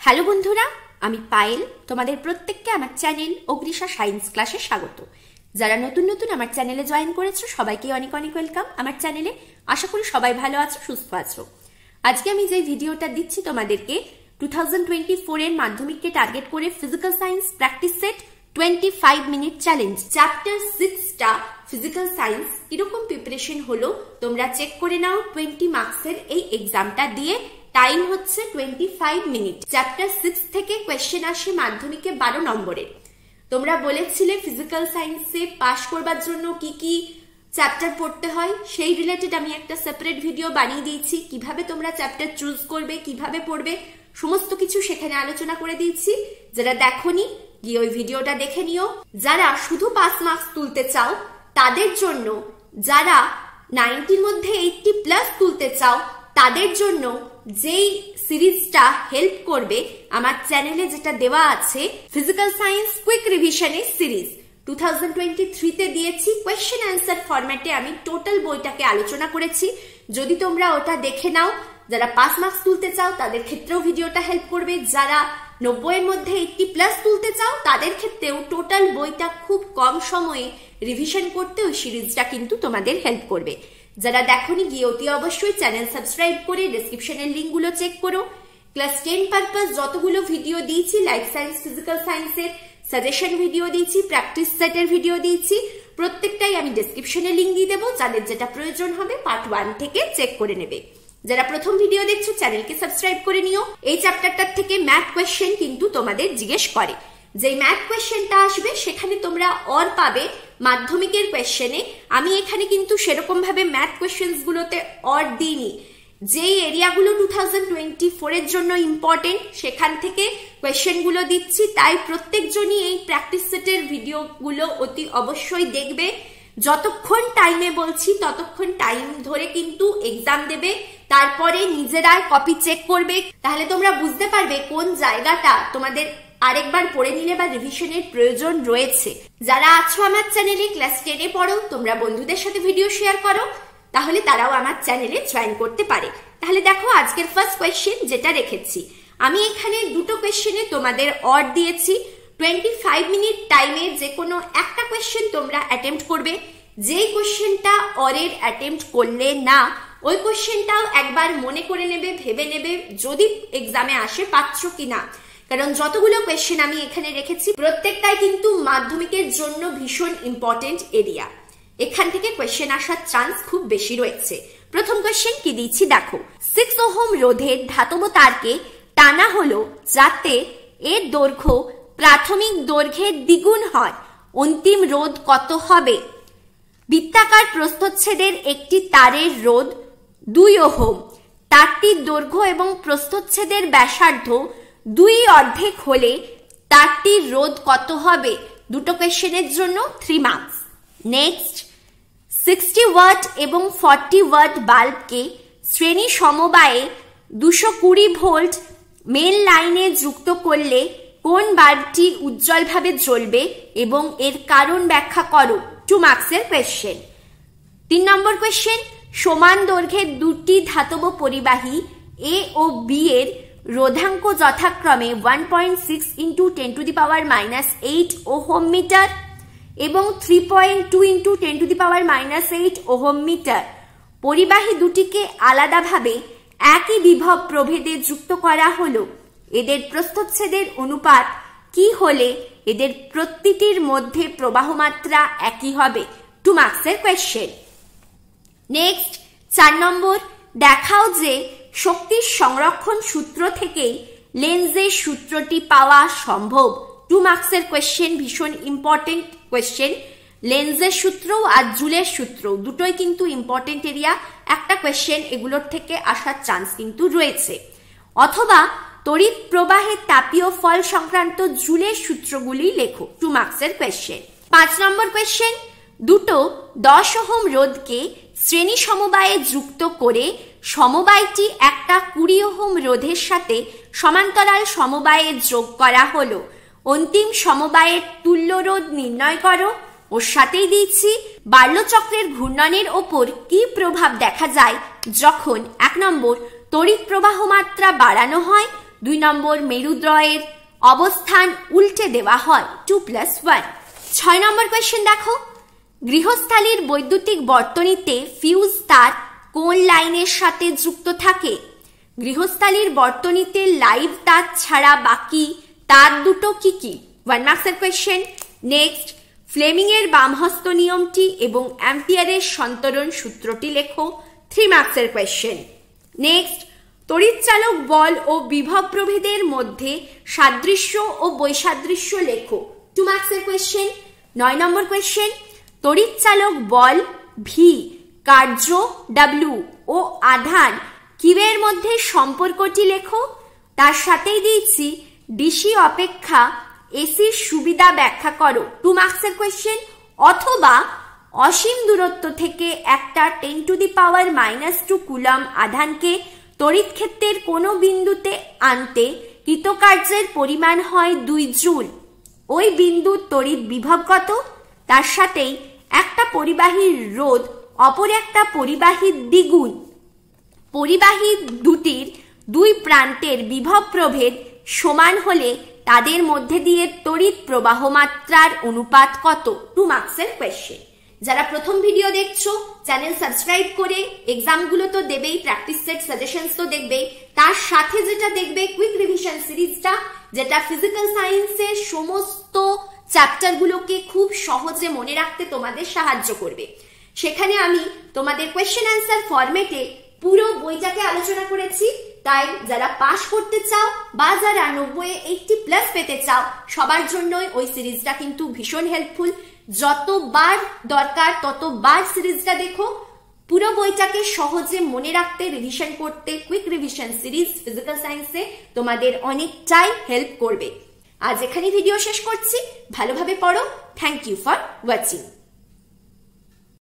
Hello বন্ধুরা, আমি পায়েল তোমাদের প্রত্যেককে আমার চ্যানেল অগ্নিশা সায়েন্স ক্লাসে স্বাগত। যারা নতুন নতুন আমার চ্যানেলে জয়েন করেছো সবাইকে অনেক অনেক ওয়েলকাম আমার চ্যানেলে। আশা করি সবাই ভালো আছো, সুস্থ আছো। আজকে আমি যে ভিডিওটা দিচ্ছি তোমাদেরকে 2024 এর মাধ্যমিককে টার্গেট করে physical science practice set 25 minute challenge chapter 6টা ফিজিক্যাল সায়েন্স কিরকম প্রিপারেশন হলো তোমরা চেক করে নাও। 20 মার্কসের এই এক্সামটা দিয়ে টাইম হচ্ছে 25 মিনিট। চ্যাপ্টার 6 থেকে কোয়েশ্চেন আসে মাধ্যমিকে 12 নম্বরের। তোমরা বলেছিলে ফিজিক্যাল সায়েন্সে পাস করবার জন্য কি কি চ্যাপ্টার পড়তে হয়, সেই রিলেটেড আমি একটা সেপারেট ভিডিও বানিয়ে দিয়েছি। কিভাবে তোমরা চ্যাপ্টার চুজ করবে, কিভাবে পড়বে, সমস্ত কিছু সেখানে আলোচনা করে দিয়েছি। যারা দেখোনি গিয়ে ওই ভিডিওটা দেখে নিও। যারা শুধু পাস মার্কস তুলতে চাও তাদের জন্য, যারা 90-র মধ্যে 80+ তুলতে চাও তাদের জন্য যেই সিরিজটা হেল্প করবে আমার চ্যানেলে যেটা দেওয়া আছে, ফিজিক্যাল সায়েন্স কুইক রিভিশনের সিরিজ 2023 দিয়েছি। কোয়েশ্চেন অ্যান্সার ফরম্যাটে আমি টোটাল বইটাকে আলোচনা করেছি। যদি তোমরা ওটা দেখে নাও, যারা পাস মার্কস তুলতে চাও তাদের ক্ষেত্রেও ভিডিওটা হেল্প করবে। যারা 90-এর মধ্যে 80+ তুলতে চাও তাদের ক্ষেত্রেও টোটাল বইটা খুব কম সময়ে রিভিশন করতে ওই সিরিজটা কিন্তু তোমাদের হেল্প করবে। যারা দেখোনি গিয়ে অতি অবশ্যই চ্যানেল সাবস্ক্রাইব করে ডেসক্রিপশনের লিঙ্কগুলো চেক করো। ক্লাস 10 পারপাস যতগুলো ভিডিও দিয়েছি, লাইফ সায়েন্স, ফিজিক্যাল সায়েন্সের সাজেশন ভিডিও দিয়েছি, প্র্যাকটিস সেটের ভিডিও দিয়েছি, প্রত্যেকটাই আমি ডেসক্রিপশনে লিঙ্ক দিয়ে দেবো। যাদের যেটা প্রয়োজন হবে পার্ট 1 থেকে চেক করে নেবে। যারা প্রথম ভিডিও দেখছো চ্যানেলকে সাবস্ক্রাইব করে নিও। এই চ্যাপ্টারটার থেকে ম্যাথ কোয়েশ্চেন কিন্তু তোমাদের জিজ্ঞেস করে। যে ম্যাথ কোয়েশ্চেনটা আসবে সেখানে তোমরা অর পাবে মাধ্যমিকের কোয়েশ্চেনে। আমি এখানে কিন্তু সেরকম ভাবে ম্যাথ কোয়েশ্চেন্স গুলোতে অর দিইনি। যেই এরিয়াগুলো 2024 এর জন্য ইম্পর্টেন্ট সেখান থেকে কোয়েশ্চেন গুলো দিচ্ছি। তাই প্রত্যেকজনই এই প্র্যাকটিস সেটের ভিডিও গুলো অতি অবশ্যই দেখবে। যতক্ষণ টাইমে বলছি ততক্ষণ টাইম ধরে কিন্তু এক্সাম দেবে, তারপরে নিজেরা কপি চেক করবে। তাহলে তোমরা বুঝতে পারবে কোন জায়গাটা তোমাদের আরেকবার পড়ে নিলে বা রিভিশনের প্রয়োজন রয়েছে। যারা আছো আমার চ্যানেলে ক্লাস 10-এ পড়ো, তোমরা বন্ধুদের সাথে ভিডিও শেয়ার করো, তাহলে তারাও আমার চ্যানেলে জয়েন করতে পারে। তাহলে দেখো আজকের ফার্স্ট কোয়েশ্চেন যেটা রেখেছি, আমি এখানে দুটো কোয়েশ্চেনে তোমাদের অর দিয়েছি। 25 মিনিট টাইমে যে কোনো একটা কোয়েশ্চেন তোমরা অ্যাটেম্প্ট করবে। যেই কোয়েশ্চেনটা অরের অ্যাটেম্প্ট করলে না, ওই কোয়েশ্চেনটাও একবার মনে করে নেবে, ভেবে নেবে যদি এক্সামে আসে পাচ্ছ কিনা। কারণ যতগুলো কোয়েশ্চেন আমি এখানে রেখেছি প্রত্যেকটাই কিন্তু মাধ্যমিকের জন্য ভীষণ ইম্পর্টেন্ট এরিয়া। এখান থেকে কোয়েশ্চেন আসার চান্স খুব বেশি রয়েছে। প্রথম কোয়েশ্চেন কি দিচ্ছি দেখো। 6 ওহম রোধের ধাতব তারকে টানা হলো যাতে এর দৈর্ঘ্য প্রাথমিক দৈর্ঘ্যের দ্বিগুণ হয়। অন্তিম রোধ কত হবে? বৃত্তাকার প্রস্থচ্ছেদের একটি তারের রোধ 2 ওহম। তারটির দৈর্ঘ্য এবং প্রস্থচ্ছেদের ব্যাসার্ধ 2 অর্ধেক হলে তারটির রোধ কত হবে? দুটো কোয়েশ্চেনের জন্য 3 মার্কস। নেক্সট, 60 ওয়াট এবং 40 ওয়াট বাল্বকে শ্রেণী সমবায়ে 220 ভোল্ট মেন লাইনে যুক্ত করলে কোন বাল্বটি উজ্জ্বলভাবে জ্বলবে এবং এর কারণ ব্যাখ্যা করো। 2 মার্কসের কোয়েশ্চেন। 3 নম্বর কোয়েশ্চেন, সমান দৈর্ঘ্যের দুটি ধাতব পরিবাহী এ ও বি এর রোধাঙ্ক যথাক্রমে 1.6 × 10⁻⁻8 ওহম মিটার এবং 3.2 × 10⁻⁻8 ওহম মিটার। পরিবাহী দুটিকে আলাদাভাবে একই বিভব প্রভেদে যুক্ত করা হলো। এদের প্রস্থচ্ছেদের অনুপাত কি হলে এদের প্রতিটির মধ্যে প্রবাহ মাত্রা একই হবে? 2 মার্কসের কোয়েশ্চেন। নেক্সট, 4 নম্বর, দেখাও যে শক্তির সংরক্ষণ সূত্র থেকেই লেন্জের সূত্রটি পাওয়া সম্ভব। 2 মার্কসের কোয়েশ্চেন, ভীষণ ইম্পর্টেন্ট কোয়েশ্চেন। লেন্জের সূত্র আর জুলের সূত্র দুটোই কিন্তু ইম্পর্টেন্ট এরিয়া। একটা কোয়েশ্চেন এগুলোর থেকে আসার চান্স কিন্তু রয়েছে। অথবা তড়িৎ প্রবাহের তাপীয় ফল সংক্রান্ত জুলের সূত্রগুলি লেখো। 2 মার্কসের কোয়েশ্চেন। 5 নম্বর কোয়েশ্চেন, দুটো 10 ওহম রোধকে শ্রেণী সমবায়ে যুক্ত করে সমবায়টি একটা 20 ওহম রোধের সাথে সমান্তরাল সমবায়ে যোগ করা হলো। অন্তিম সমবায়ের তুল্য রোধ নির্ণয় করো। ওর সাথেই দিচ্ছি বার্লো-চক্রের ঘূর্ণনের ওপর কি প্রভাব দেখা যায় যখন 1 নম্বর তড়িৎ প্রবাহ মাত্রা বাড়ানো হয়, 2 নম্বর মেরুদ্রয়ের অবস্থান উল্টে দেওয়া হয় 2+1। 6 নম্বর কোয়েশ্চেন দেখো, গৃহস্থালীর বৈদ্যুতিক বর্তনীতে ফিউজ তার কোন লাইনের সাথে যুক্ত থাকে? গৃহস্থালীর বর্তনীতে লাইভ তার ছাড়া বাকি তার দুটো কি কি? 1 মার্কসের কোয়েশ্চেন। নেক্সট, ফ্লেমিং এর বামহস্ত নিয়মটি এবং অ্যাম্পিয়ারের সন্তরণ সূত্রটি লেখো। 3 মার্কসের কোয়েশ্চেন। নেক্সট, তড়িৎচালক বল ও বিভব প্রভেদের মধ্যে সাদৃশ্য ও বৈসাদৃশ্য লেখো। 2 মার্কসের কোয়েশ্চেন। 9 নম্বর কোয়েশ্চেন, তড়িৎচালক বল ভি, কার্য ডাব্লিউ ও আধান কিউয়ের মধ্যে সম্পর্কটি লেখো। তার সাথেই দিয়েছি ডিসি অপেক্ষা এসির সুবিধা ব্যাখ্যা করো। 2 মার্কসের কোয়েশ্চেন। অথবা অসীম দূরত্ব থেকে একটা 10⁻⁻² কুলম আধানকে তড়িৎ ক্ষেত্রের কোনো বিন্দুতে আনতে কৃতকার্যের পরিমাণ হয় 2 জুল। ওই বিন্দুর তড়িৎ বিভব কত? তার সাথেই একটা পরিবাহীর রোধ অপর একটা পরিবাহীর দ্বিগুণ। পরিবাহী দুটির 2 প্রান্তের বিভব প্রভেদ সমান হলে তাদের মধ্যে দিয়ে তড়িৎ প্রবাহ মাত্রার অনুপাত কত? 2 মার্কসের কোয়েশ্চেন। যারা প্রথম ভিডিও দেখছো চ্যানেল সাবস্ক্রাইব করে এক্সামগুলো তো দেবেই, প্র্যাকটিস সেট সাজেশনস তো দেখবেই, তার সাথে যেটা দেখবে কুইক রিভিশন সিরিজটা, যেটা ফিজিক্যাল সায়েন্সের সমস্ত চ্যাপ্টারগুলোকে খুব সহজে মনে রাখতে তোমাদের সাহায্য করবে। সেখানে আমি তোমাদের কোয়েশ্চেন অ্যান্সার ফরম্যাটে পুরো বইটাকে আলোচনা করেছি। তাই যারা পাস করতে চাও বা যারা 90-80+ পেতে চাও সবার জন্যই ওই সিরিজটা কিন্তু ভীষণ হেল্পফুল। যতবার দরকার ততবার সিরিজটা দেখো। পুরো বইটাকে সহজে মনে রাখতে, রিভিশন করতে কুইক রিভিশন সিরিজ ফিজিক্যাল সায়েন্সে তোমাদের অনেকটাই হেল্প করবে। আজ এখানে ভিডিও শেষ করছি। ভালোভাবে পড়ো। Thank you for watching.